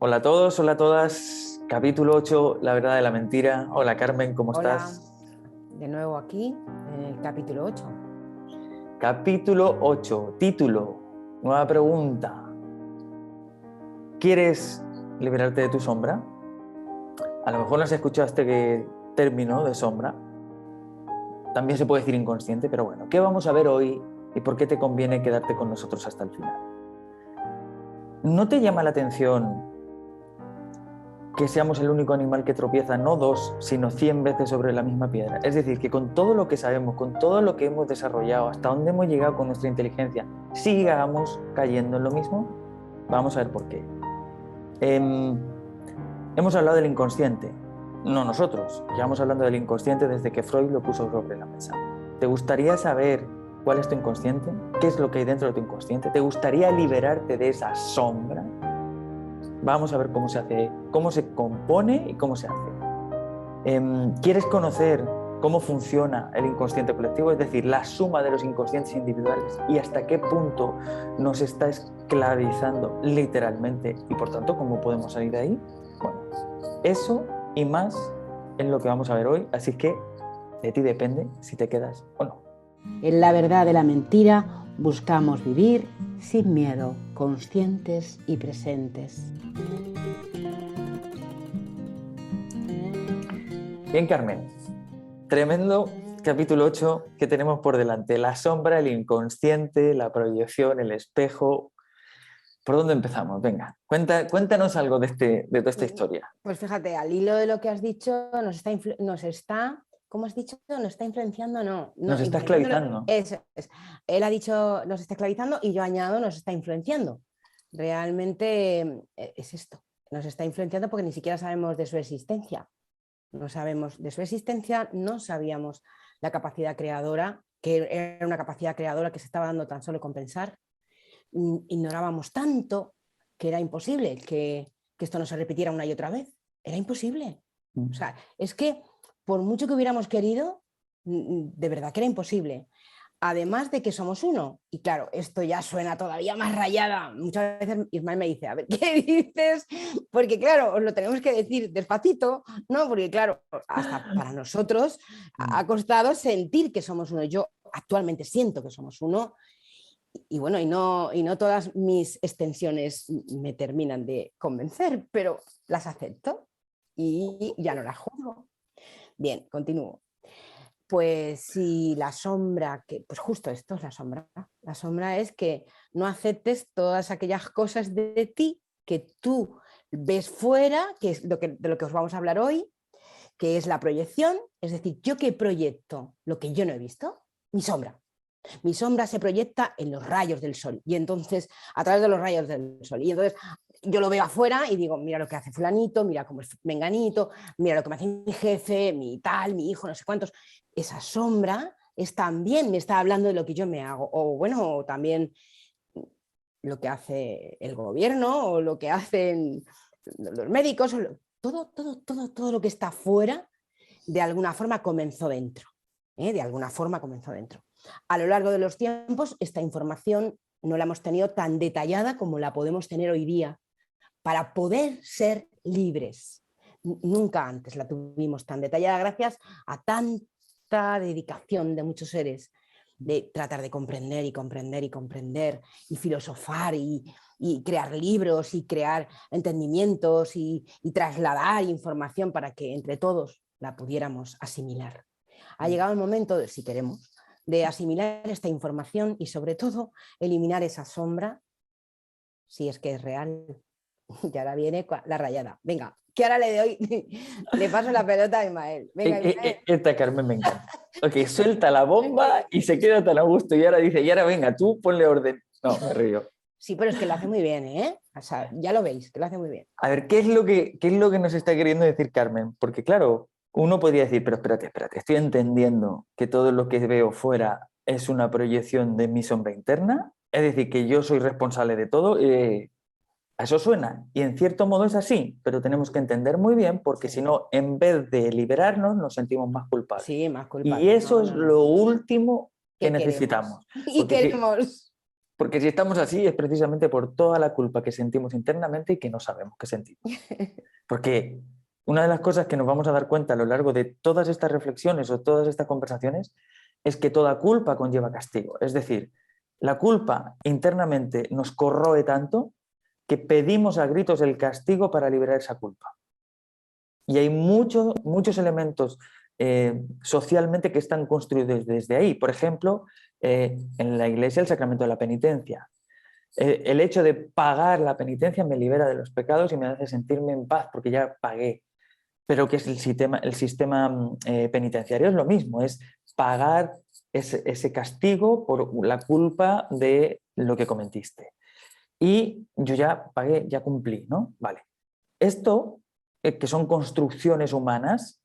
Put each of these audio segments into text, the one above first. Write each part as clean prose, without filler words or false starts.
Hola a todos, hola a todas. Capítulo 8, La verdad de la mentira. Hola Carmen, ¿cómo Hola, estás? de nuevo aquí en el capítulo 8. Capítulo 8, título, nueva pregunta. ¿Quieres liberarte de tu sombra? A lo mejor no has escuchado este término de sombra. También se puede decir inconsciente, pero bueno, ¿qué vamos a ver hoy y por qué te conviene quedarte con nosotros hasta el final? ¿No te llama la atención que seamos el único animal que tropieza no 2, sino 100 veces sobre la misma piedra? Es decir, que con todo lo que sabemos, con todo lo que hemos desarrollado, hasta dónde hemos llegado con nuestra inteligencia, sigamos cayendo en lo mismo. Vamos a ver por qué. Hemos hablado del inconsciente, no nosotros, llevamos hablando del inconsciente desde que Freud lo puso sobre la mesa. ¿Te gustaría saber cuál es tu inconsciente? ¿Qué es lo que hay dentro de tu inconsciente? ¿Te gustaría liberarte de esa sombra? Vamos a ver cómo se hace, cómo se compone y cómo se hace. ¿Quieres conocer cómo funciona el inconsciente colectivo? Es decir, la suma de los inconscientes individuales y hasta qué punto nos está esclavizando literalmente y por tanto cómo podemos salir de ahí. Bueno, eso y más es lo que vamos a ver hoy, así que de ti depende si te quedas o no. En La verdad de la mentira buscamos vivir sin miedo, conscientes y presentes. Bien, Carmen, tremendo capítulo 8 que tenemos por delante. La sombra, el inconsciente, la proyección, el espejo. ¿Por dónde empezamos? Venga, cuéntanos algo de toda esta historia. Pues fíjate, al hilo de lo que has dicho, ¿cómo has dicho? Nos está influenciando, Nos está esclavizando. Eso es. Él ha dicho nos está esclavizando y yo añado nos está influenciando. Realmente es esto, nos está influenciando porque ni siquiera sabemos de su existencia. No sabemos de su existencia, no sabíamos la capacidad creadora, que era una capacidad creadora que se estaba dando tan solo con pensar. Ignorábamos tanto que era imposible que esto no se repitiera una y otra vez. Era imposible. O sea, es que por mucho que hubiéramos querido, de verdad que era imposible. Además de que somos uno. Y claro, esto ya suena todavía más rayada. Muchas veces Ismael me dice, a ver, ¿qué dices? Porque claro, os lo tenemos que decir despacito, ¿no? Porque claro, hasta para nosotros ha costado sentir que somos uno. Yo actualmente siento que somos uno. Y bueno, y no todas mis extensiones me terminan de convencer, pero las acepto y ya no las juzgo. Bien, continúo. Pues si la sombra, pues justo esto es la sombra. La sombra es que no aceptes todas aquellas cosas de ti que tú ves fuera, que es de lo que os vamos a hablar hoy, que es la proyección, es decir, yo que proyecto lo que yo no he visto, mi sombra. Mi sombra se proyecta en los rayos del sol y entonces a través de los rayos del sol y entonces yo lo veo afuera y digo, mira lo que hace fulanito, mira cómo es menganito, mira lo que me hace mi jefe, mi tal, mi hijo, no sé cuántos. Esa sombra es también me está hablando de lo que yo me hago o bueno, también lo que hace el gobierno o lo que hacen los médicos, todo lo que está fuera de alguna forma comenzó dentro, de alguna forma comenzó dentro. A lo largo de los tiempos, esta información no la hemos tenido tan detallada como la podemos tener hoy día para poder ser libres. Nunca antes la tuvimos tan detallada gracias a tanta dedicación de muchos seres de tratar de comprender y comprender y comprender y filosofar y crear libros y crear entendimientos y trasladar información para que entre todos la pudiéramos asimilar. Ha llegado el momento, si queremos, de asimilar esta información y sobre todo eliminar esa sombra, si es que es real. Y ahora viene la rayada. Venga, que ahora le doy, le paso la pelota a Ismael. Venga, Ismael. Esta Carmen me encanta. Ok, suelta la bomba y se queda tan a gusto y ahora dice, y ahora venga, tú ponle orden. No, me río. Sí, pero es que lo hace muy bien, ¿eh? O sea, ya lo veis, que lo hace muy bien. A ver, qué es lo que nos está queriendo decir Carmen? Porque claro, uno podría decir, pero espérate, estoy entendiendo que todo lo que veo fuera es una proyección de mi sombra interna, es decir, que yo soy responsable de todo. A eso suena, y en cierto modo es así, pero tenemos que entender muy bien porque Sí. si no, en vez de liberarnos, nos sentimos más culpables. Sí, más Y culpables. eso es lo último que ¿Qué queremos? necesitamos. Y Porque queremos. Porque si estamos así es precisamente por toda la culpa que sentimos internamente y que no sabemos que sentimos. Porque una de las cosas que nos vamos a dar cuenta a lo largo de todas estas reflexiones o todas estas conversaciones es que toda culpa conlleva castigo. Es decir, la culpa internamente nos corroe tanto que pedimos a gritos el castigo para liberar esa culpa. Y hay muchos elementos socialmente que están construidos desde ahí. Por ejemplo, en la iglesia el sacramento de la penitencia. El hecho de pagar la penitencia me libera de los pecados y me hace sentirme en paz porque ya pagué. Pero que es el sistema penitenciario es lo mismo, es pagar ese castigo por la culpa de lo que cometiste. Y yo ya pagué, ya cumplí, ¿no? Vale. Esto, que son construcciones humanas,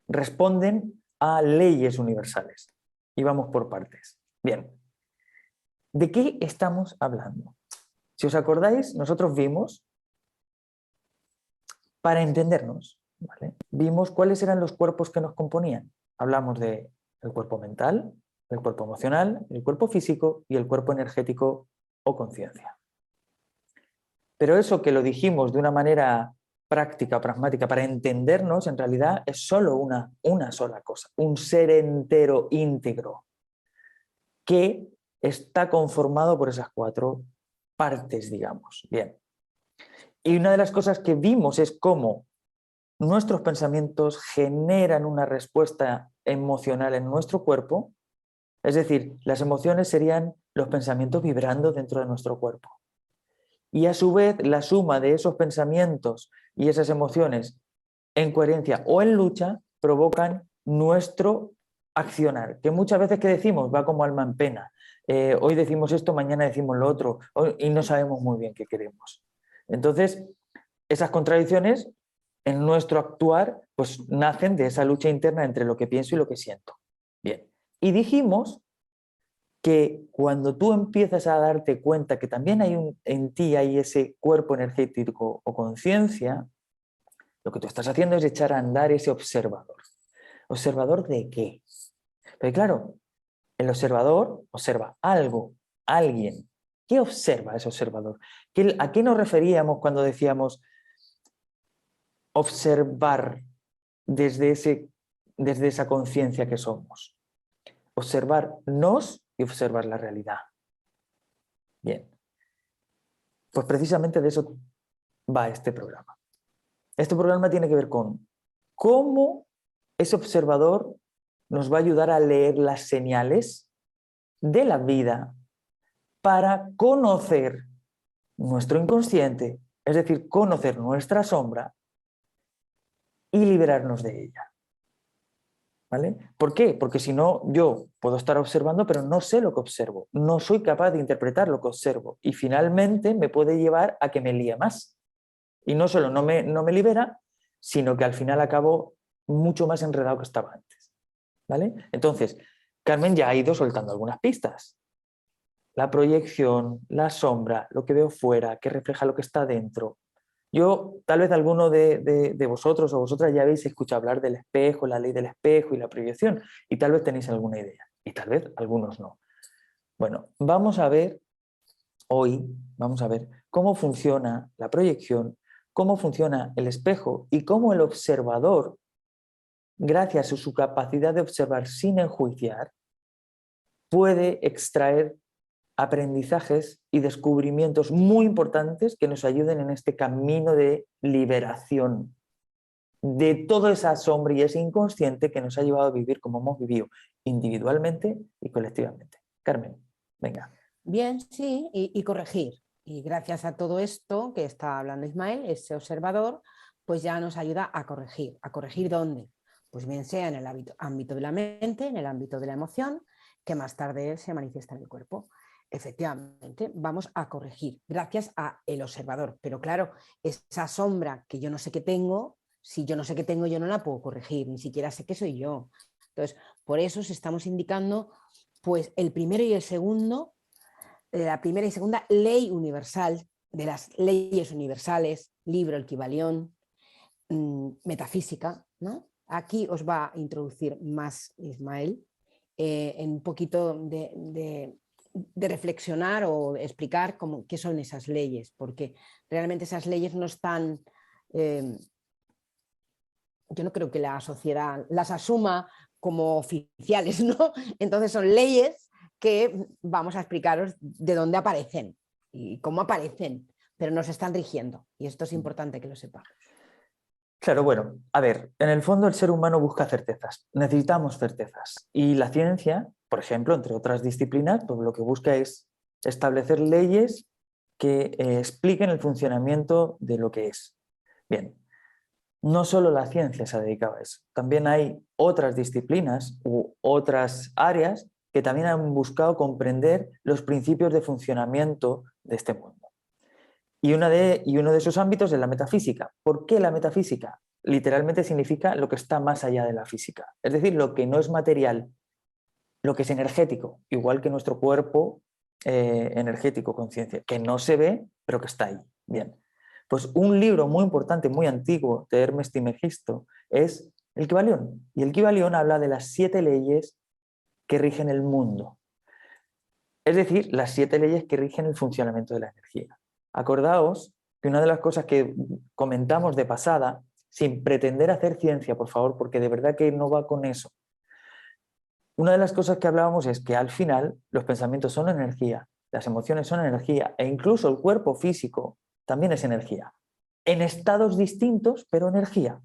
responden a leyes universales. Y vamos por partes. Bien. ¿De qué estamos hablando? Si os acordáis, nosotros vimos, para entendernos, ¿vale? Vimos cuáles eran los cuerpos que nos componían. Hablamos del cuerpo mental, el cuerpo emocional, el cuerpo físico y el cuerpo energético o conciencia. Pero eso que lo dijimos de una manera práctica, pragmática, para entendernos, en realidad es solo una sola cosa, un ser entero, íntegro, que está conformado por esas 4 partes, digamos. Bien. Y una de las cosas que vimos es cómo nuestros pensamientos generan una respuesta emocional en nuestro cuerpo, es decir, las emociones serían los pensamientos vibrando dentro de nuestro cuerpo. Y a su vez, la suma de esos pensamientos y esas emociones en coherencia o en lucha provocan nuestro accionar, que muchas veces que decimos va como alma en pena. Hoy decimos esto, mañana decimos lo otro, y no sabemos muy bien qué queremos. Entonces, esas contradicciones en nuestro actuar pues nacen de esa lucha interna entre lo que pienso y lo que siento. Bien, y dijimos que cuando tú empiezas a darte cuenta que también en ti hay ese cuerpo energético o conciencia, lo que tú estás haciendo es echar a andar ese observador. ¿Observador de qué? Pero claro, el observador observa algo, alguien. ¿Qué observa ese observador? ¿A qué nos referíamos cuando decíamos observar desde esa conciencia que somos? Observarnos y observar la realidad. Bien, pues precisamente de eso va este programa. Este programa tiene que ver con cómo ese observador nos va a ayudar a leer las señales de la vida para conocer nuestro inconsciente, es decir, conocer nuestra sombra y liberarnos de ella. ¿Vale? ¿Por qué? Porque si no, yo puedo estar observando, pero no sé lo que observo, no soy capaz de interpretar lo que observo y finalmente me puede llevar a que me líe más. Y no solo no me libera, sino que al final acabo mucho más enredado que estaba antes. ¿Vale? Entonces, Carmen ya ha ido soltando algunas pistas. La proyección, la sombra, lo que veo fuera, que refleja lo que está dentro. Yo, tal vez alguno de vosotros o vosotras ya habéis escuchado hablar del espejo, la ley del espejo y la proyección, y tal vez tenéis alguna idea, y tal vez algunos no. Bueno, vamos a ver cómo funciona la proyección, cómo funciona el espejo y cómo el observador, gracias a su capacidad de observar sin enjuiciar, puede extraer aprendizajes y descubrimientos muy importantes que nos ayuden en este camino de liberación de toda esa sombra y ese inconsciente que nos ha llevado a vivir como hemos vivido, individualmente y colectivamente. Carmen, venga. Bien, sí, y corregir. Y gracias a todo esto que está hablando Ismael, ese observador, pues ya nos ayuda a corregir. ¿A corregir dónde? Pues bien sea en el ámbito de la mente, en el ámbito de la emoción, que más tarde se manifiesta en el cuerpo. Efectivamente, vamos a corregir gracias al observador. Pero claro, esa sombra que yo no sé qué tengo, si yo no sé qué tengo, yo no la puedo corregir, ni siquiera sé qué soy yo. Entonces, por eso os estamos indicando pues el primero y el segundo, la primera y segunda ley universal de las leyes universales, libro El Kybalión, metafísica, ¿no? Aquí os va a introducir más Ismael en un poquito de de reflexionar o de explicar qué son esas leyes, porque realmente esas leyes no están... yo no creo que la sociedad las asuma como oficiales, ¿no? Entonces son leyes que vamos a explicaros de dónde aparecen y cómo aparecen, pero nos están rigiendo y esto es importante que lo sepamos. Claro, bueno, a ver, en el fondo el ser humano busca certezas, necesitamos certezas y la ciencia, por ejemplo, entre otras disciplinas, pues lo que busca es establecer leyes que expliquen el funcionamiento de lo que es. Bien, no solo la ciencia se ha dedicado a eso, también hay otras disciplinas u otras áreas que también han buscado comprender los principios de funcionamiento de este mundo. Y uno de esos ámbitos es la metafísica. ¿Por qué la metafísica? Literalmente significa lo que está más allá de la física, es decir, lo que no es material, lo que es energético, igual que nuestro cuerpo energético, conciencia, que no se ve, pero que está ahí. Bien, pues un libro muy importante, muy antiguo de Hermes Trismegisto es el Kybalión. Y el Kybalión habla de las 7 leyes que rigen el mundo. Es decir, las 7 leyes que rigen el funcionamiento de la energía. Acordaos que una de las cosas que comentamos de pasada, sin pretender hacer ciencia, por favor, porque de verdad que no va con eso. Una de las cosas que hablábamos es que al final los pensamientos son energía, las emociones son energía e incluso el cuerpo físico también es energía. En estados distintos, pero energía.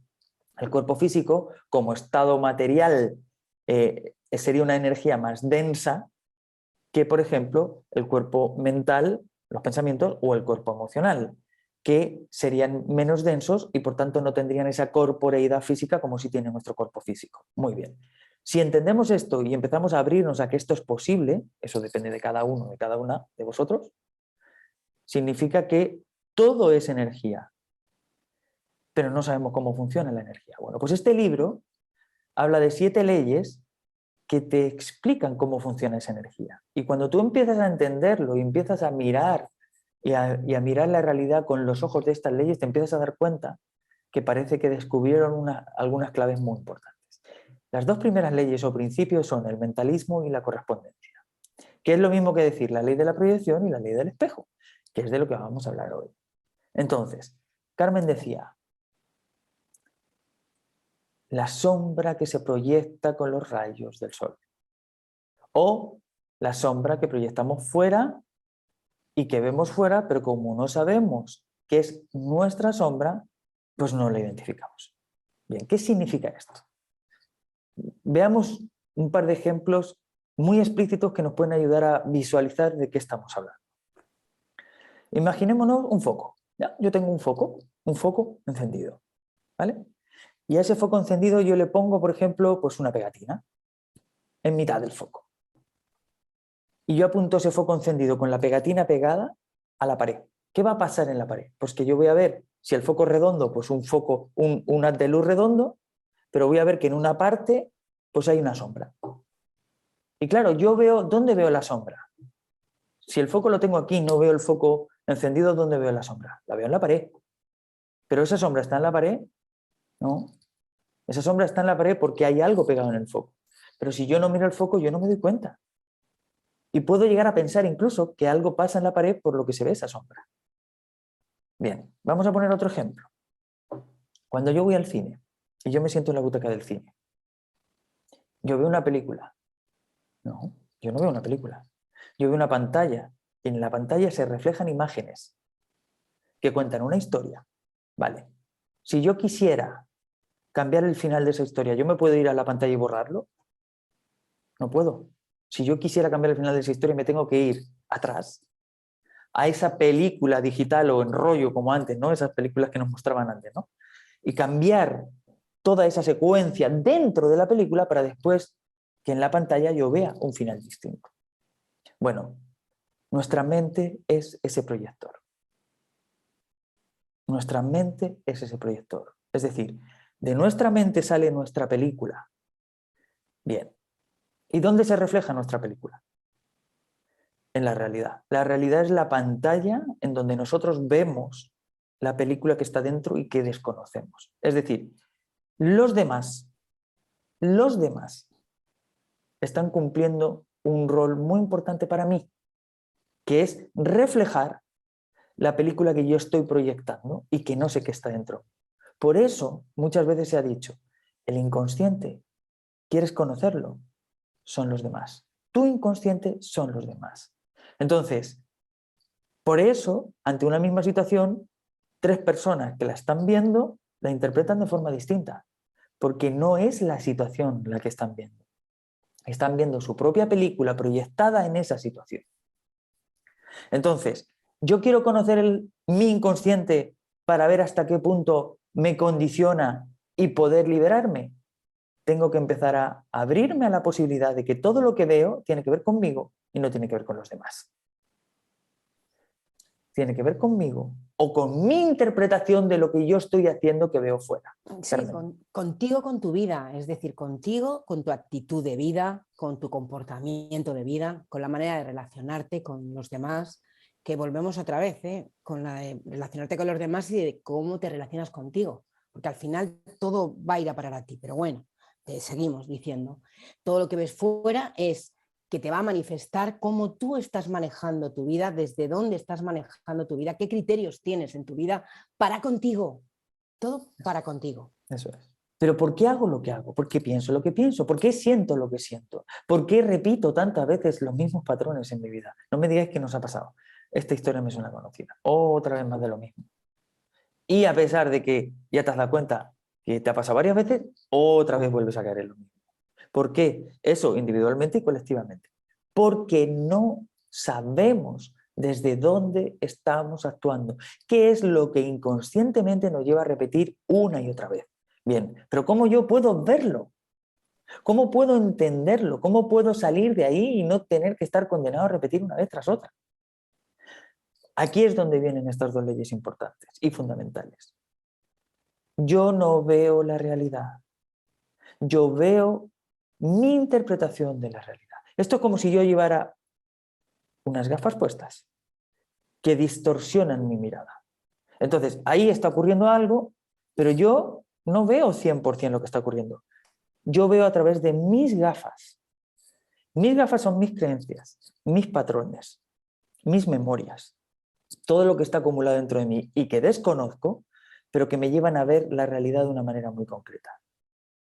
El cuerpo físico, como estado material, sería una energía más densa que, por ejemplo, el cuerpo mental, los pensamientos, o el cuerpo emocional, que serían menos densos y por tanto no tendrían esa corporeidad física como si tiene nuestro cuerpo físico. Muy bien. Si entendemos esto y empezamos a abrirnos a que esto es posible, eso depende de cada uno, de cada una de vosotros, significa que todo es energía, pero no sabemos cómo funciona la energía. Bueno, pues este libro habla de 7 leyes que te explican cómo funciona esa energía. Y cuando tú empiezas a entenderlo y empiezas a mirar y a mirar la realidad con los ojos de estas leyes, te empiezas a dar cuenta que parece que descubrieron algunas claves muy importantes. Las 2 primeras leyes o principios son el mentalismo y la correspondencia, que es lo mismo que decir la ley de la proyección y la ley del espejo, que es de lo que vamos a hablar hoy. Entonces, Carmen decía, la sombra que se proyecta con los rayos del sol. O la sombra que proyectamos fuera y que vemos fuera, pero como no sabemos qué es nuestra sombra, pues no la identificamos. Bien, ¿qué significa esto? Veamos un par de ejemplos muy explícitos que nos pueden ayudar a visualizar de qué estamos hablando. Imaginémonos un foco. ¿Ya? Yo tengo un foco encendido, ¿vale? Y a ese foco encendido yo le pongo, por ejemplo, pues una pegatina en mitad del foco. Y yo apunto ese foco encendido con la pegatina pegada a la pared. ¿Qué va a pasar en la pared? Pues que yo voy a ver, si el foco es redondo, pues un haz de luz redondo, pero voy a ver que en una parte pues hay una sombra. Y claro, yo veo, ¿dónde veo la sombra? Si el foco lo tengo aquí, no veo el foco encendido, ¿dónde veo la sombra? La veo en la pared. ¿Pero esa sombra está en la pared? No. Esa sombra está en la pared porque hay algo pegado en el foco. Pero si yo no miro el foco, yo no me doy cuenta. Y puedo llegar a pensar incluso que algo pasa en la pared por lo que se ve esa sombra. Bien, vamos a poner otro ejemplo. Cuando yo voy al cine y yo me siento en la butaca del cine, yo veo una película. No, yo no veo una película. Yo veo una pantalla y en la pantalla se reflejan imágenes que cuentan una historia. Vale. Si yo quisiera cambiar el final de esa historia, ¿yo me puedo ir a la pantalla y borrarlo? No puedo. Si yo quisiera cambiar el final de esa historia, me tengo que ir atrás a esa película digital o en rollo como antes, ¿no? Esas películas que nos mostraban antes, ¿no? Y cambiar toda esa secuencia dentro de la película para después que en la pantalla yo vea un final distinto. Bueno, nuestra mente es ese proyector. Nuestra mente es ese proyector. Es decir, de nuestra mente sale nuestra película. Bien. ¿Y dónde se refleja nuestra película? En la realidad. La realidad es la pantalla en donde nosotros vemos la película que está dentro y que desconocemos. Es decir, los demás están cumpliendo un rol muy importante para mí, que es reflejar la película que yo estoy proyectando y que no sé qué está dentro. Por eso muchas veces se ha dicho, el inconsciente, ¿quieres conocerlo? Son los demás. Tu inconsciente son los demás. Entonces, por eso, ante una misma situación, 3 personas que la están viendo la interpretan de forma distinta, porque no es la situación la que están viendo. Están viendo su propia película proyectada en esa situación. Entonces, yo quiero conocer mi inconsciente para ver hasta qué punto me condiciona y poder liberarme. Tengo que empezar a abrirme a la posibilidad de que todo lo que veo tiene que ver conmigo y no tiene que ver con los demás. Tiene que ver conmigo o con mi interpretación de lo que yo estoy haciendo que veo fuera. Sí, Carmen. contigo, con tu vida, es decir, contigo, con tu actitud de vida, con tu comportamiento de vida, con la manera de relacionarte con los demás, que volvemos otra vez, con la de relacionarte con los demás y de cómo te relacionas contigo, porque al final todo va a ir a parar a ti, pero bueno, seguimos diciendo, todo lo que ves fuera es que te va a manifestar cómo tú estás manejando tu vida, desde dónde estás manejando tu vida, qué criterios tienes en tu vida para contigo. Todo para contigo. Eso es. Pero ¿por qué hago lo que hago? ¿Por qué pienso lo que pienso? ¿Por qué siento lo que siento? ¿Por qué repito tantas veces los mismos patrones en mi vida? No me digáis que nos ha pasado. Esta historia me suena conocida. Otra vez más de lo mismo. Y a pesar de que ya te has dado cuenta que te ha pasado varias veces, otra vez vuelves a caer en lo mismo. ¿Por qué? Eso individualmente y colectivamente. Porque no sabemos desde dónde estamos actuando. ¿Qué es lo que inconscientemente nos lleva a repetir una y otra vez? Bien, pero ¿cómo yo puedo verlo? ¿Cómo puedo entenderlo? ¿Cómo puedo salir de ahí y no tener que estar condenado a repetir una vez tras otra? Aquí es donde vienen estas 2 leyes importantes y fundamentales. Yo no veo la realidad. Yo veo mi interpretación de la realidad. Esto es como si yo llevara unas gafas puestas que distorsionan mi mirada. Entonces, ahí está ocurriendo algo, pero yo no veo 100% lo que está ocurriendo. Yo veo a través de mis gafas. Mis gafas son mis creencias, mis patrones, mis memorias, todo lo que está acumulado dentro de mí y que desconozco, pero que me llevan a ver la realidad de una manera muy concreta.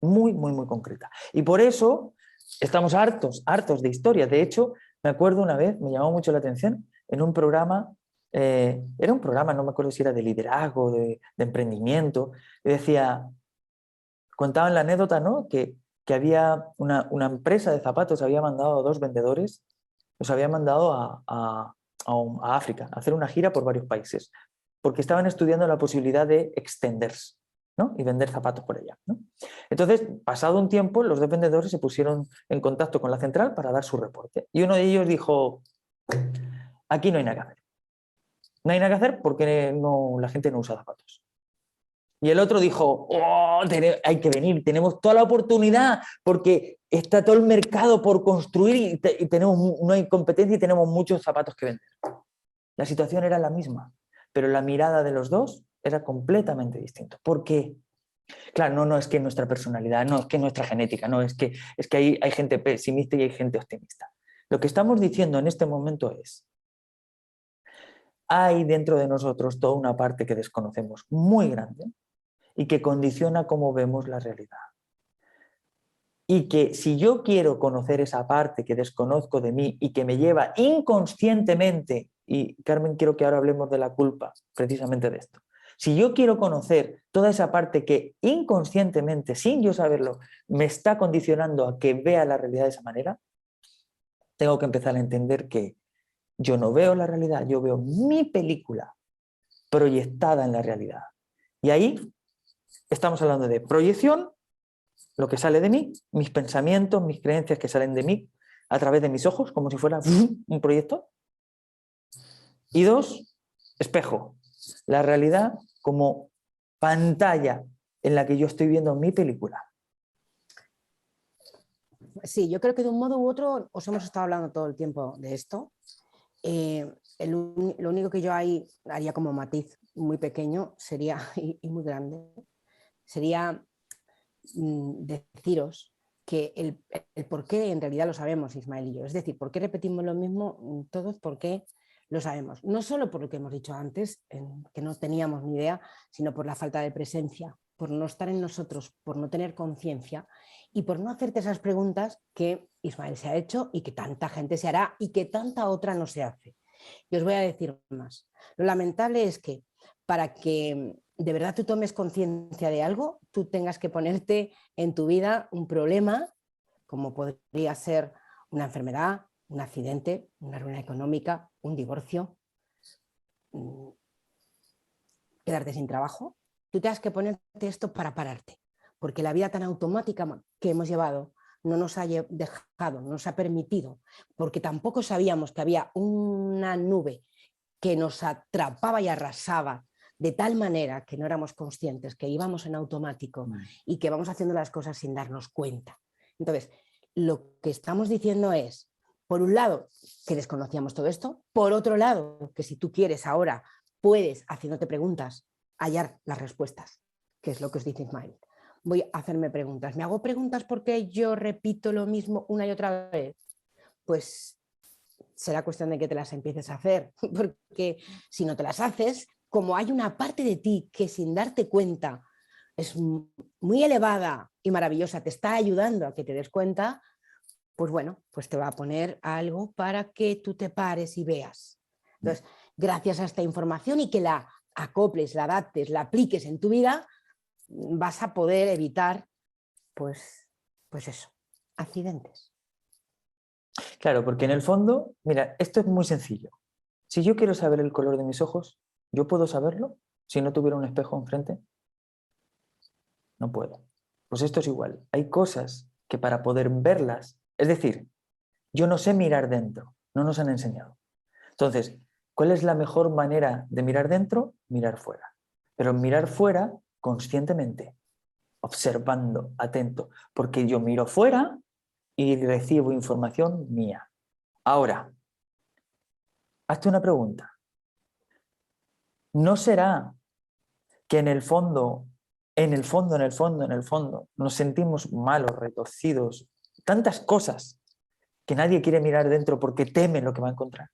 Muy, muy, muy concreta. Y por eso estamos hartos de historias. De hecho, me acuerdo una vez, me llamó mucho la atención, en un programa, era un programa, no me acuerdo si era de liderazgo, de emprendimiento, y decía, contaban la anécdota, ¿no? Que había una empresa de zapatos, había mandado a 2 vendedores, los había mandado a África, a hacer una gira por varios países, porque estaban estudiando la posibilidad de extenderse, ¿no? Y vender zapatos por allá, ¿no? Entonces, pasado un tiempo, los 2 vendedores se pusieron en contacto con la central para dar su reporte. Y uno de ellos dijo, aquí no hay nada que hacer. No hay nada que hacer porque la gente no usa zapatos. Y el otro dijo, oh, hay que venir, tenemos toda la oportunidad porque está todo el mercado por construir y no hay competencia y tenemos muchos zapatos que vender. La situación era la misma, pero la mirada de los dos era completamente distinta. ¿Por qué? Claro, no es que nuestra personalidad, no es que nuestra genética, no, es que hay gente pesimista y hay gente optimista. Lo que estamos diciendo en este momento es, hay dentro de nosotros toda una parte que desconocemos muy grande y que condiciona cómo vemos la realidad. Y que si yo quiero conocer esa parte que desconozco de mí y que me lleva inconscientemente, y Carmen, quiero que ahora hablemos de la culpa, precisamente de esto. Si yo quiero conocer toda esa parte que inconscientemente, sin yo saberlo, me está condicionando a que vea la realidad de esa manera, tengo que empezar a entender que yo no veo la realidad, yo veo mi película proyectada en la realidad. Y ahí estamos hablando de proyección, lo que sale de mí, mis pensamientos, mis creencias que salen de mí a través de mis ojos, como si fuera un proyecto. Y 2, espejo, la realidad como pantalla en la que yo estoy viendo mi película. Sí, yo creo que de un modo u otro os hemos estado hablando todo el tiempo de esto. Lo único que yo ahí haría como matiz muy pequeño sería, y muy grande, sería deciros que el por qué en realidad lo sabemos, Ismael y yo. Es decir, ¿por qué repetimos lo mismo todos? ¿Por qué lo sabemos. No solo por lo que hemos dicho antes, que no teníamos ni idea, sino por la falta de presencia, por no estar en nosotros, por no tener conciencia y por no hacerte esas preguntas que Ismael se ha hecho y que tanta gente se hará y que tanta otra no se hace. Y os voy a decir más. Lo lamentable es que para que de verdad tú tomes conciencia de algo, tú tengas que ponerte en tu vida un problema, como podría ser una enfermedad, un accidente, una ruina económica, un divorcio, quedarte sin trabajo. Tú tengas que ponerte esto para pararte, porque la vida tan automática que hemos llevado no nos ha dejado, no nos ha permitido, porque tampoco sabíamos que había una nube que nos atrapaba y arrasaba de tal manera que no éramos conscientes, que íbamos en automático y que vamos haciendo las cosas sin darnos cuenta. Entonces, lo que estamos diciendo es, por un lado, que desconocíamos todo esto, por otro lado, que si tú quieres ahora, puedes, haciéndote preguntas, hallar las respuestas, que es lo que os dice Ismael. Voy a hacerme preguntas. ¿Me hago preguntas porque yo repito lo mismo una y otra vez? Pues será cuestión de que te las empieces a hacer, porque si no te las haces, como hay una parte de ti que sin darte cuenta es muy elevada y maravillosa, te está ayudando a que te des cuenta, pues bueno, pues te va a poner algo para que tú te pares y veas. Entonces, gracias a esta información y que la acoples, la adaptes, la apliques en tu vida, vas a poder evitar, pues eso, accidentes. Claro, porque en el fondo, mira, esto es muy sencillo. Si yo quiero saber el color de mis ojos, ¿yo puedo saberlo si no tuviera un espejo enfrente? No puedo. Pues esto es igual. Hay cosas que para poder verlas, es decir, yo no sé mirar dentro, no nos han enseñado. Entonces, ¿cuál es la mejor manera de mirar dentro? Mirar fuera. Pero mirar fuera conscientemente, observando, atento, porque yo miro fuera y recibo información mía. Ahora, hazte una pregunta. ¿No será que en el fondo, nos sentimos malos, retorcidos, tantas cosas que nadie quiere mirar dentro porque teme lo que va a encontrar?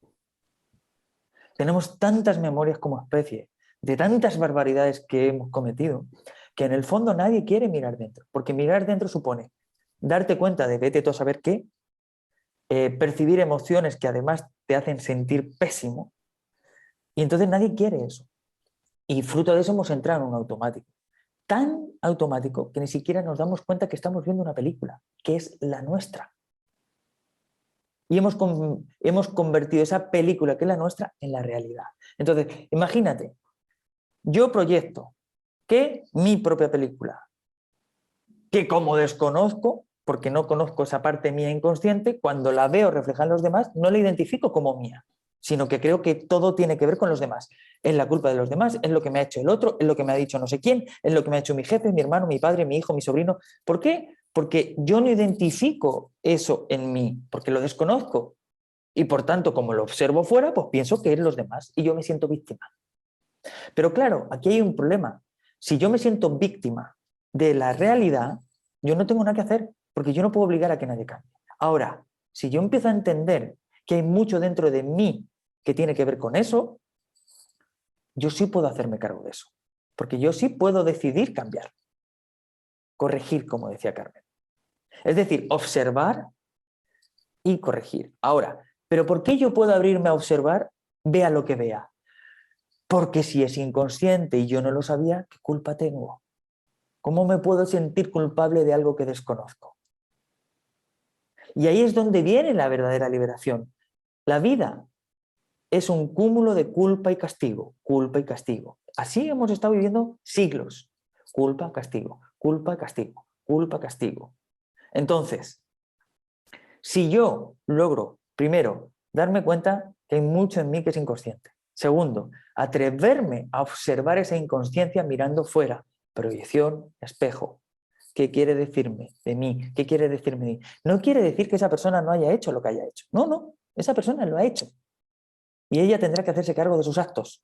Tenemos tantas memorias como especie, de tantas barbaridades que hemos cometido, que en el fondo nadie quiere mirar dentro, porque mirar dentro supone darte cuenta de vete tú a saber qué, percibir emociones que además te hacen sentir pésimo, y entonces nadie quiere eso. Y fruto de eso hemos entrado en un automático. Tan automático que ni siquiera nos damos cuenta que estamos viendo una película, que es la nuestra. Y hemos convertido esa película que es la nuestra en la realidad. Entonces, imagínate, yo proyecto que mi propia película, que como desconozco, porque no conozco esa parte mía inconsciente, cuando la veo reflejada en los demás, no la identifico como mía, sino que creo que todo tiene que ver con los demás. Es la culpa de los demás, es lo que me ha hecho el otro, es lo que me ha dicho no sé quién, es lo que me ha hecho mi jefe, mi hermano, mi padre, mi hijo, mi sobrino. ¿Por qué? Porque yo no identifico eso en mí, porque lo desconozco. Y por tanto, como lo observo fuera, pues pienso que es los demás y yo me siento víctima. Pero claro, aquí hay un problema. Si yo me siento víctima de la realidad, yo no tengo nada que hacer, porque yo no puedo obligar a que nadie cambie. Ahora, si yo empiezo a entender que hay mucho dentro de mí que tiene que ver con eso, yo sí puedo hacerme cargo de eso, porque yo sí puedo decidir cambiar, corregir, como decía Carmen. Es decir, observar y corregir. Ahora, ¿pero por qué yo puedo abrirme a observar, vea lo que vea? Porque si es inconsciente y yo no lo sabía, ¿qué culpa tengo? ¿Cómo me puedo sentir culpable de algo que desconozco? Y ahí es donde viene la verdadera liberación. La vida es un cúmulo de culpa y castigo, culpa y castigo. Así hemos estado viviendo siglos. Culpa, castigo, culpa, castigo, culpa, castigo. Entonces, si yo logro, primero, darme cuenta que hay mucho en mí que es inconsciente. Segundo, atreverme a observar esa inconsciencia mirando fuera, proyección, espejo. ¿Qué quiere decirme de mí? ¿Qué quiere decirme de mí? No quiere decir que esa persona no haya hecho lo que haya hecho. No, no, esa persona lo ha hecho. Y ella tendrá que hacerse cargo de sus actos.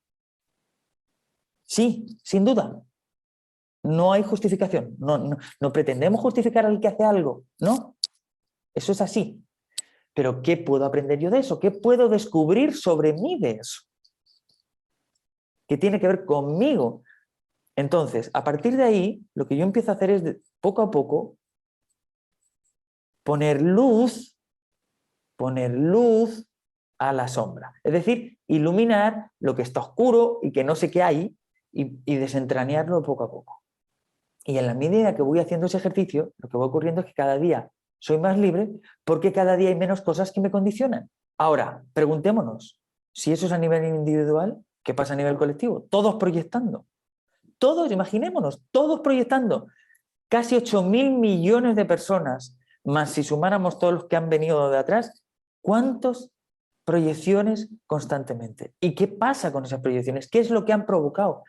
Sí, sin duda. No hay justificación. No pretendemos justificar al que hace algo. No, eso es así. Pero ¿qué puedo aprender yo de eso? ¿Qué puedo descubrir sobre mí de eso? ¿Qué tiene que ver conmigo? Entonces, a partir de ahí, lo que yo empiezo a hacer es, poco a poco, poner luz a la sombra. Es decir, iluminar lo que está oscuro y que no sé qué hay y desentrañarlo poco a poco. Y en la medida que voy haciendo ese ejercicio, lo que va ocurriendo es que cada día soy más libre porque cada día hay menos cosas que me condicionan. Ahora, preguntémonos, si eso es a nivel individual, ¿qué pasa a nivel colectivo? Todos proyectando. Todos, imaginémonos, todos proyectando. Casi 8.000 millones de personas, más si sumáramos todos los que han venido de atrás, ¿cuántas proyecciones constantemente? ¿Y qué pasa con esas proyecciones? ¿Qué es lo que han provocado?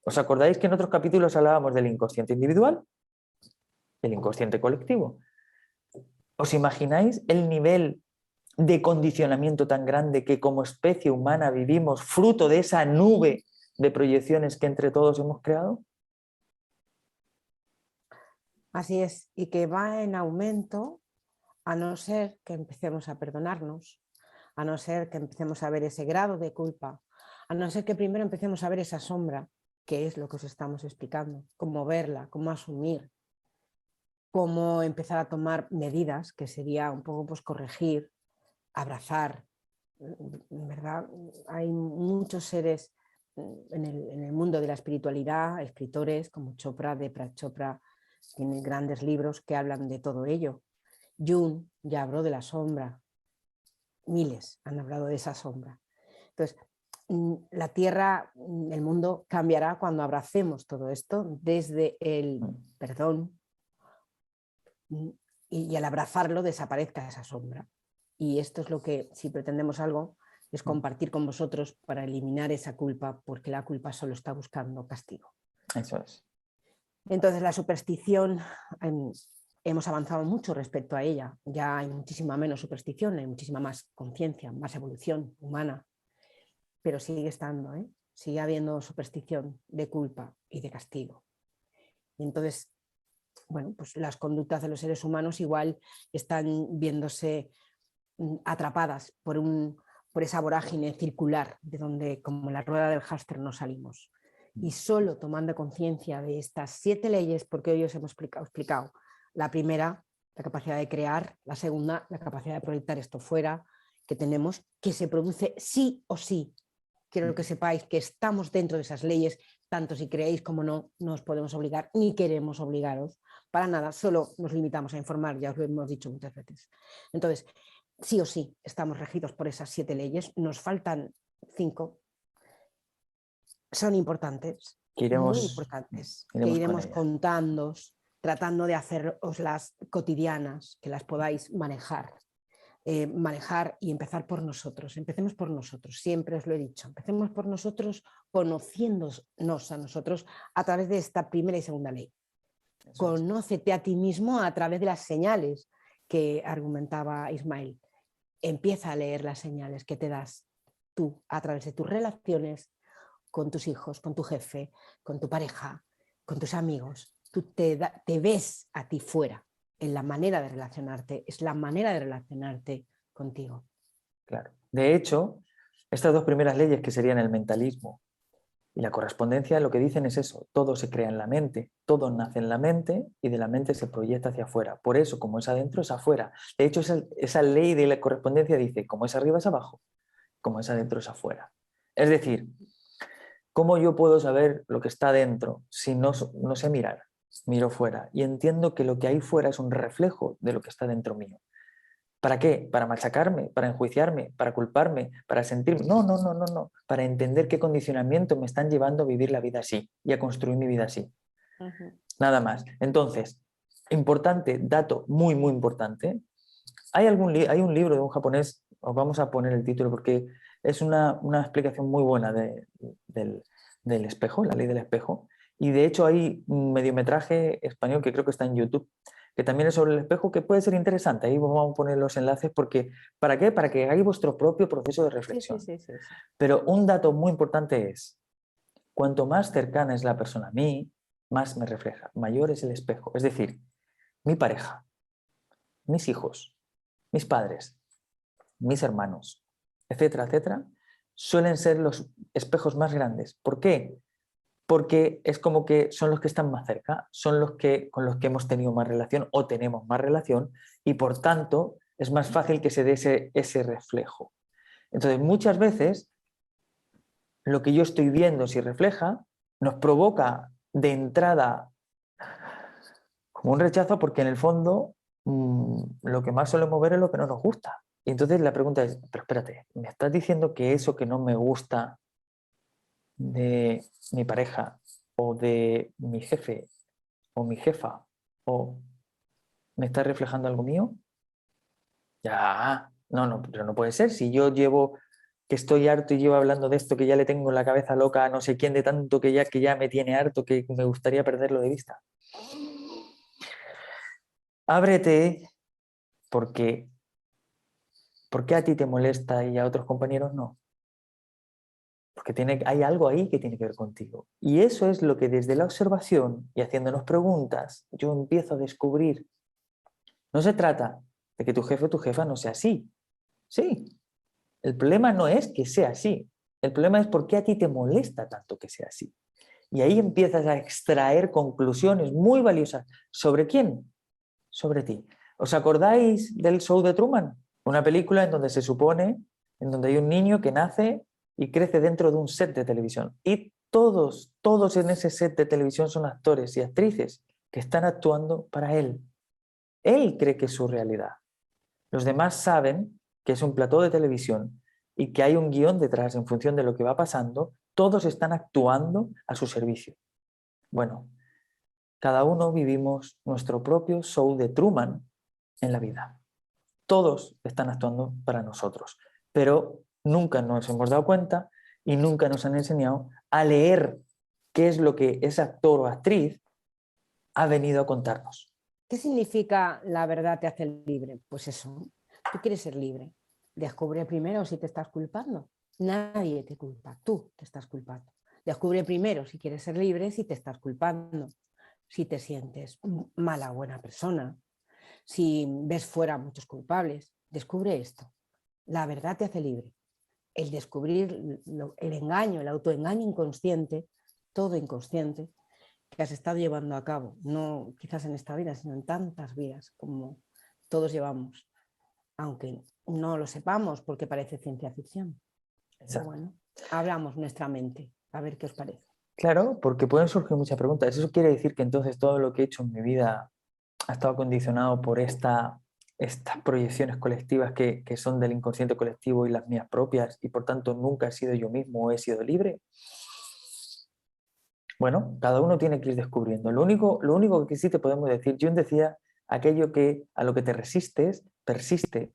¿Os acordáis que en otros capítulos hablábamos del inconsciente individual? Del inconsciente colectivo. ¿Os imagináis el nivel de condicionamiento tan grande que como especie humana vivimos fruto de esa nube de proyecciones que entre todos hemos creado? Así es, y que va en aumento a no ser que empecemos a perdonarnos, a no ser que empecemos a ver ese grado de culpa, a no ser que primero empecemos a ver esa sombra, que es lo que os estamos explicando, cómo verla, cómo asumir, cómo empezar a tomar medidas, que sería un poco pues corregir, abrazar. En verdad, hay muchos seres en el mundo de la espiritualidad, escritores como Chopra, Deepak Chopra, tienen grandes libros que hablan de todo ello. Jung ya habló de la sombra, miles han hablado de esa sombra. Entonces, la Tierra, el mundo cambiará cuando abracemos todo esto desde el perdón y al abrazarlo desaparezca esa sombra. Y esto es lo que, si pretendemos algo, es compartir con vosotros para eliminar esa culpa, porque la culpa solo está buscando castigo. Eso es. Entonces la superstición, hemos avanzado mucho respecto a ella, ya hay muchísima menos superstición, hay muchísima más conciencia, más evolución humana, pero sigue estando, sigue habiendo superstición de culpa y de castigo. Y entonces, bueno, pues las conductas de los seres humanos igual están viéndose atrapadas por esa vorágine circular de donde, como la rueda del hámster, no salimos. Y solo tomando conciencia de estas 7 leyes, porque hoy os hemos explicado, la primera, la capacidad de crear, la segunda, la capacidad de proyectar esto fuera, que tenemos, que se produce sí o sí. Quiero que sepáis que estamos dentro de esas leyes, tanto si creéis como no, no os podemos obligar, ni queremos obligaros, para nada, solo nos limitamos a informar, ya os lo hemos dicho muchas veces. Entonces, sí o sí estamos regidos por esas 7 leyes, nos faltan 5, son importantes, muy importantes, que iremos contando, tratando de haceroslas cotidianas, que las podáis manejar y empezar por nosotros. Empecemos por nosotros, siempre os lo he dicho, empecemos por nosotros, conociéndonos a nosotros a través de esta primera y segunda ley. Conócete a ti mismo a través de las señales que argumentaba Ismael. Empieza a leer las señales que te das tú a través de tus relaciones con tus hijos, con tu jefe, con tu pareja, con tus amigos. Tú te ves a ti fuera en la manera de relacionarte, es la manera de relacionarte contigo. Claro. De hecho, estas 2 primeras leyes, que serían el mentalismo y la correspondencia, lo que dicen es eso: todo se crea en la mente, todo nace en la mente y de la mente se proyecta hacia afuera. Por eso, como es adentro, es afuera. De hecho, esa ley de la correspondencia dice: como es arriba, es abajo, como es adentro, es afuera. Es decir, ¿cómo yo puedo saber lo que está dentro si no sé mirar? Miro fuera y entiendo que lo que hay fuera es un reflejo de lo que está dentro mío. ¿Para qué? ¿Para machacarme? ¿Para enjuiciarme? ¿Para culparme? ¿Para sentirme? No. Para entender qué condicionamiento me están llevando a vivir la vida así y a construir mi vida así. Nada más. Entonces, importante, dato muy, muy importante. Hay un libro de un japonés, os vamos a poner el título porque es una explicación muy buena del espejo, la ley del espejo. Y de hecho hay un mediometraje español que creo que está en YouTube, que también es sobre el espejo, que puede ser interesante. Ahí vamos a poner los enlaces porque, ¿para qué? Para que hagáis vuestro propio proceso de reflexión. Sí. Pero un dato muy importante es: cuanto más cercana es la persona a mí, más me refleja, mayor es el espejo. Es decir, mi pareja, mis hijos, mis padres, mis hermanos, etcétera, etcétera, suelen ser los espejos más grandes. ¿Por qué? Porque es como que son los que están más cerca, son los que, con los que hemos tenido más relación o tenemos más relación, y por tanto es más fácil que se dé ese reflejo. Entonces, muchas veces lo que yo estoy viendo, si refleja, nos provoca de entrada como un rechazo, porque en el fondo lo que más solemos ver es lo que no nos gusta. Y entonces la pregunta es, pero espérate, ¿me estás diciendo que eso que no me gusta de mi pareja o de mi jefe o mi jefa o me está reflejando algo mío? Ya, no, pero no puede ser. Si yo llevo, que estoy harto y llevo hablando de esto, que ya le tengo la cabeza loca a no sé quién de tanto que ya me tiene harto, que me gustaría perderlo de vista. Ábrete, porque ¿por qué a ti te molesta y a otros compañeros no? Porque hay algo ahí que tiene que ver contigo. Y eso es lo que desde la observación y haciéndonos preguntas, yo empiezo a descubrir. No se trata de que tu jefe o tu jefa no sea así. Sí, el problema no es que sea así. El problema es por qué a ti te molesta tanto que sea así. Y ahí empiezas a extraer conclusiones muy valiosas. ¿Sobre quién? Sobre ti. ¿Os acordáis del show de Truman? Una película en donde se supone, en donde hay un niño que nace y crece dentro de un set de televisión. Y todos en ese set de televisión son actores y actrices que están actuando para él. Él cree que es su realidad. Los demás saben que es un plató de televisión y que hay un guión detrás en función de lo que va pasando. Todos están actuando a su servicio. Bueno, cada uno vivimos nuestro propio show de Truman en la vida. Todos están actuando para nosotros, pero nunca nos hemos dado cuenta y nunca nos han enseñado a leer qué es lo que ese actor o actriz ha venido a contarnos. ¿Qué significa la verdad te hace libre? Pues eso, tú quieres ser libre. Descubre primero si te estás culpando. Nadie te culpa, tú te estás culpando. Descubre primero si quieres ser libre, si te estás culpando, si te sientes mala o buena persona, si ves fuera muchos culpables. Descubre esto. La verdad te hace libre. El descubrir el engaño, el autoengaño inconsciente, todo inconsciente, que has estado llevando a cabo, no quizás en esta vida, sino en tantas vidas como todos llevamos, aunque no lo sepamos porque parece ciencia ficción. Pero bueno, hablamos nuestra mente, a ver qué os parece. Claro, porque pueden surgir muchas preguntas. ¿Eso quiere decir que entonces todo lo que he hecho en mi vida ha estado condicionado por estas proyecciones colectivas que son del inconsciente colectivo y las mías propias, y por tanto nunca he sido yo mismo o he sido libre? Bueno, cada uno tiene que ir descubriendo. Lo único que sí te podemos decir, Jung decía, aquello que a lo que te resistes, persiste.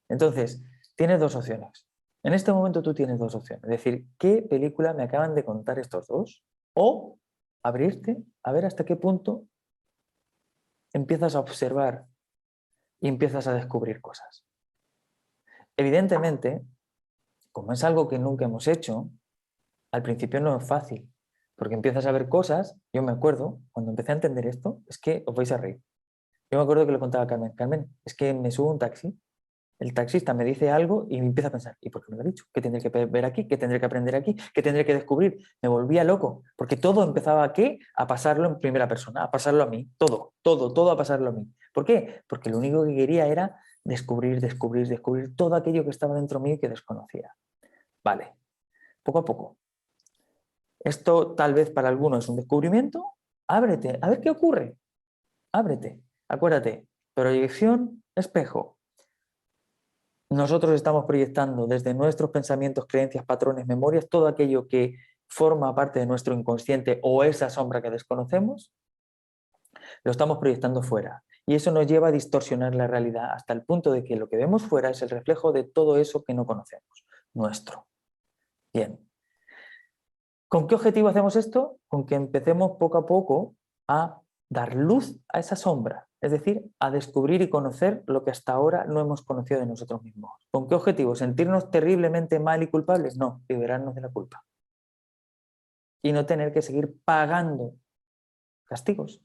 Entonces, tienes dos opciones. En este momento tú tienes dos opciones. Es decir, ¿qué película me acaban de contar estos dos? O abrirte a ver hasta qué punto empiezas a observar y empiezas a descubrir cosas. Evidentemente, como es algo que nunca hemos hecho, al principio no es fácil, porque empiezas a ver cosas. Yo me acuerdo, cuando empecé a entender esto, es que os vais a reír. Yo me acuerdo que le contaba a Carmen, Carmen, es que me subo a un taxi, el taxista me dice algo y me empieza a pensar, ¿y por qué me lo ha dicho? ¿Qué tendré que ver aquí? ¿Qué tendré que aprender aquí? ¿Qué tendré que descubrir? Me volvía loco, porque todo empezaba a pasarlo en primera persona, a pasarlo a mí, todo a pasarlo a mí. ¿Por qué? Porque lo único que quería era descubrir todo aquello que estaba dentro mío y que desconocía. Vale, poco a poco. Esto tal vez para algunos es un descubrimiento. Ábrete, a ver qué ocurre. Ábrete. Acuérdate, proyección, espejo. Nosotros estamos proyectando desde nuestros pensamientos, creencias, patrones, memorias, todo aquello que forma parte de nuestro inconsciente o esa sombra que desconocemos, lo estamos proyectando fuera. Y eso nos lleva a distorsionar la realidad hasta el punto de que lo que vemos fuera es el reflejo de todo eso que no conocemos, nuestro. Bien. ¿Con qué objetivo hacemos esto? Con que empecemos poco a poco a dar luz a esa sombra, es decir, a descubrir y conocer lo que hasta ahora no hemos conocido de nosotros mismos. ¿Con qué objetivo? ¿Sentirnos terriblemente mal y culpables? No, liberarnos de la culpa. Y no tener que seguir pagando castigos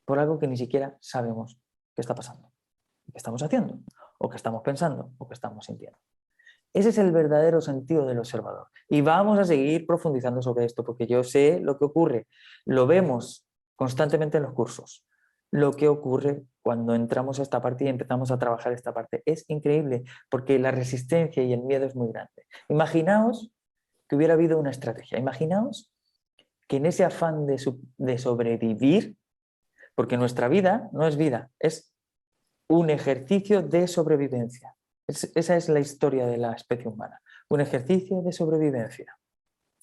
por algo que ni siquiera sabemos qué está pasando, qué estamos haciendo. o qué estamos pensando, o qué estamos sintiendo. Ese es el verdadero sentido del observador. Y vamos a seguir profundizando sobre esto, porque yo sé lo que ocurre. Lo vemos constantemente en los cursos. Lo que ocurre cuando entramos a esta parte y empezamos a trabajar esta parte. Es increíble, porque la resistencia y el miedo es muy grande. Imaginaos que hubiera habido una estrategia. Imaginaos que en ese afán de sobrevivir, porque nuestra vida no es vida, es un ejercicio de sobrevivencia. Esa es la historia de la especie humana, un ejercicio de sobrevivencia,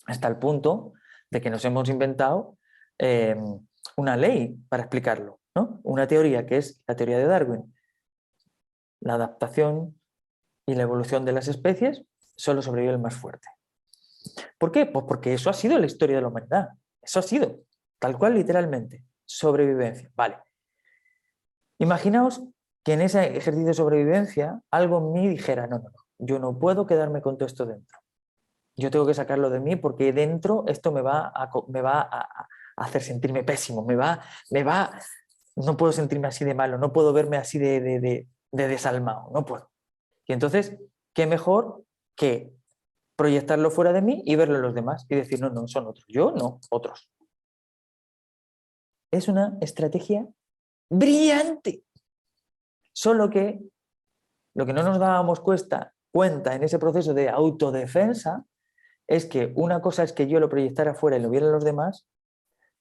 hasta el punto de que nos hemos inventado una ley para explicarlo, ¿no? Una teoría que es la teoría de Darwin. La adaptación y la evolución de las especies, solo sobrevive el más fuerte. ¿Por qué? Pues porque eso ha sido la historia de la humanidad. Eso ha sido, tal cual, literalmente, sobrevivencia. Vale. Imaginaos que en ese ejercicio de sobrevivencia algo en mí dijera, no, yo no puedo quedarme con todo esto dentro. Yo tengo que sacarlo de mí porque dentro esto me va a hacer sentirme pésimo, no puedo sentirme así de malo, no puedo verme así de desalmado, no puedo. Y entonces, ¿qué mejor que proyectarlo fuera de mí y verlo en los demás y decir, no, son otros, yo no, otros? Es una estrategia brillante. Solo que lo que no nos dábamos cuenta en ese proceso de autodefensa es que una cosa es que yo lo proyectara fuera y lo viera en los demás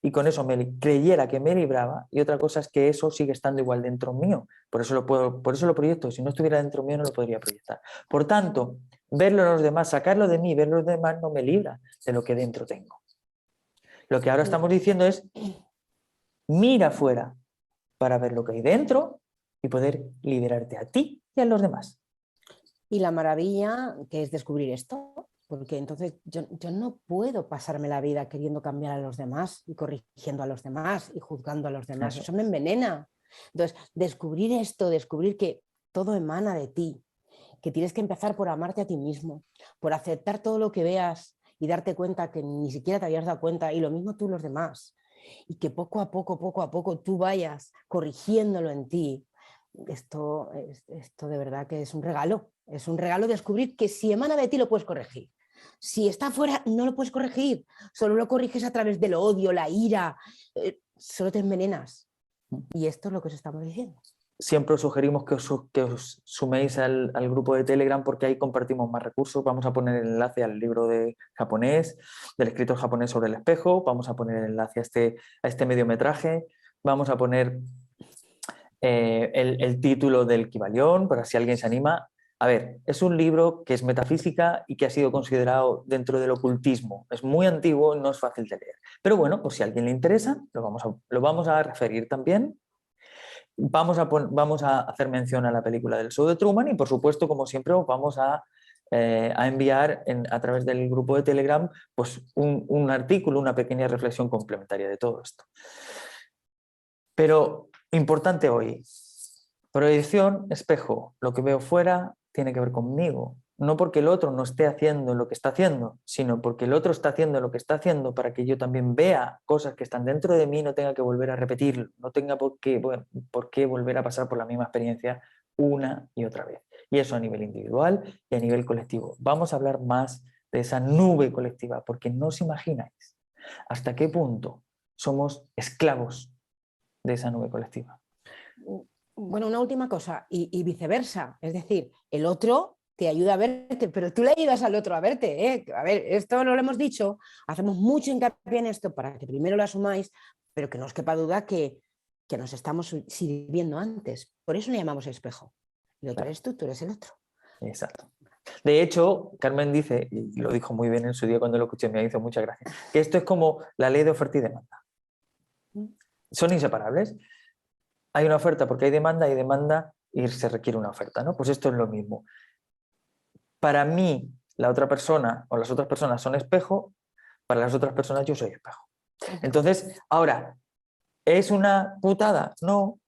y con eso me creyera que me libraba, y otra cosa es que eso sigue estando igual dentro mío. Por eso lo proyecto. Si no estuviera dentro mío no lo podría proyectar. Por tanto, verlo en los demás, sacarlo de mí, verlo en los demás no me libra de lo que dentro tengo. Lo que ahora estamos diciendo es, mira afuera para ver lo que hay dentro y poder liberarte a ti y a los demás. Y la maravilla que es descubrir esto, porque entonces yo no puedo pasarme la vida queriendo cambiar a los demás y corrigiendo a los demás y juzgando a los demás. Eso me envenena. Entonces, descubrir esto, descubrir que todo emana de ti, que tienes que empezar por amarte a ti mismo, por aceptar todo lo que veas y darte cuenta que ni siquiera te habías dado cuenta, y lo mismo tú los demás, y que poco a poco tú vayas corrigiéndolo en ti. Esto de verdad que es un regalo descubrir que si emana de ti lo puedes corregir. Si está fuera no lo puedes corregir, solo lo corriges a través del odio, la ira, solo te envenenas. Y esto es lo que os estamos diciendo. Siempre os sugerimos que os suméis al grupo de Telegram, porque ahí compartimos más recursos. Vamos a poner el enlace al libro de japonés, del escritor japonés sobre el espejo, vamos a poner el enlace a este mediometraje, vamos a poner el título del Kybalión, para si alguien se anima. A ver, es un libro que es metafísica y que ha sido considerado dentro del ocultismo. Es muy antiguo, no es fácil de leer. Pero bueno, pues si a alguien le interesa, lo vamos a referir también. Vamos a hacer mención a la película del show de Truman y, por supuesto, como siempre, os vamos a enviar a través del grupo de Telegram pues un artículo, una pequeña reflexión complementaria de todo esto. Pero importante hoy, proyección, espejo. Lo que veo fuera tiene que ver conmigo. No porque el otro no esté haciendo lo que está haciendo, sino porque el otro está haciendo lo que está haciendo para que yo también vea cosas que están dentro de mí, no tenga que volver a repetirlo, no tenga por qué volver a pasar por la misma experiencia una y otra vez. Y eso a nivel individual y a nivel colectivo. Vamos a hablar más de esa nube colectiva, porque no os imagináis hasta qué punto somos esclavos de esa nube colectiva. Bueno, una última cosa, y viceversa, es decir, el otro te ayuda a verte, pero tú le ayudas al otro a verte, ¿eh? A ver, esto no lo hemos dicho, hacemos mucho hincapié en esto para que primero lo asumáis, pero que no os quepa duda que nos estamos sirviendo antes. Por eso le llamamos espejo. El otro eres tú eres el otro. Exacto. De hecho, Carmen dice, y lo dijo muy bien en su día cuando lo escuché, me hizo mucha gracia, que esto es como la ley de oferta y demanda. Son inseparables. Hay una oferta porque hay demanda y se requiere una oferta, ¿no? Pues esto es lo mismo. Para mí, la otra persona o las otras personas son espejo, para las otras personas yo soy espejo. Entonces, ahora, ¿es una putada? No.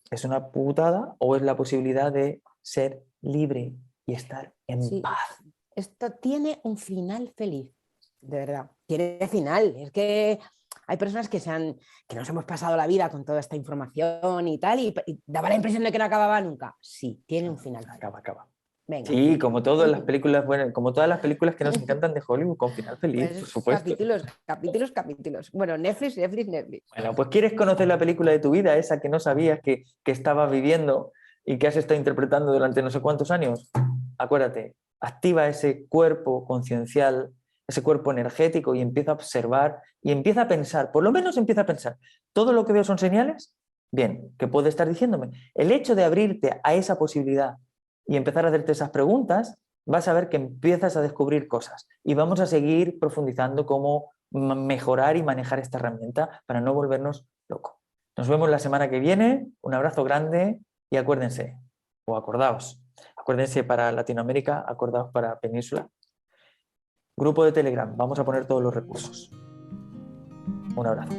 ¿Es una putada o es la posibilidad de ser libre y estar en paz? Esto tiene un final feliz, de verdad. Tiene final. Es que hay personas que nos hemos pasado la vida con toda esta información y tal, y daba la impresión de que no acababa nunca. Sí, tiene un final. Acaba. Venga. Sí, como todas las películas, bueno, como todas las películas que nos encantan de Hollywood, con final feliz, Pues por supuesto. Capítulos. Bueno, Netflix. Bueno, pues ¿quieres conocer la película de tu vida, esa que no sabías que estabas viviendo y que has estado interpretando durante no sé cuántos años? Acuérdate, activa ese cuerpo conciencial, ese cuerpo energético y empieza a observar y empieza a pensar, por lo menos empieza a pensar, ¿todo lo que veo son señales? Bien, ¿qué puede estar diciéndome? El hecho de abrirte a esa posibilidad y empezar a hacerte esas preguntas, vas a ver que empiezas a descubrir cosas y vamos a seguir profundizando cómo mejorar y manejar esta herramienta para no volvernos locos. Nos vemos la semana que viene, un abrazo grande y acuérdense, o acuérdense para Latinoamérica, acordaos para Península. Grupo de Telegram, vamos a poner todos los recursos. Un abrazo.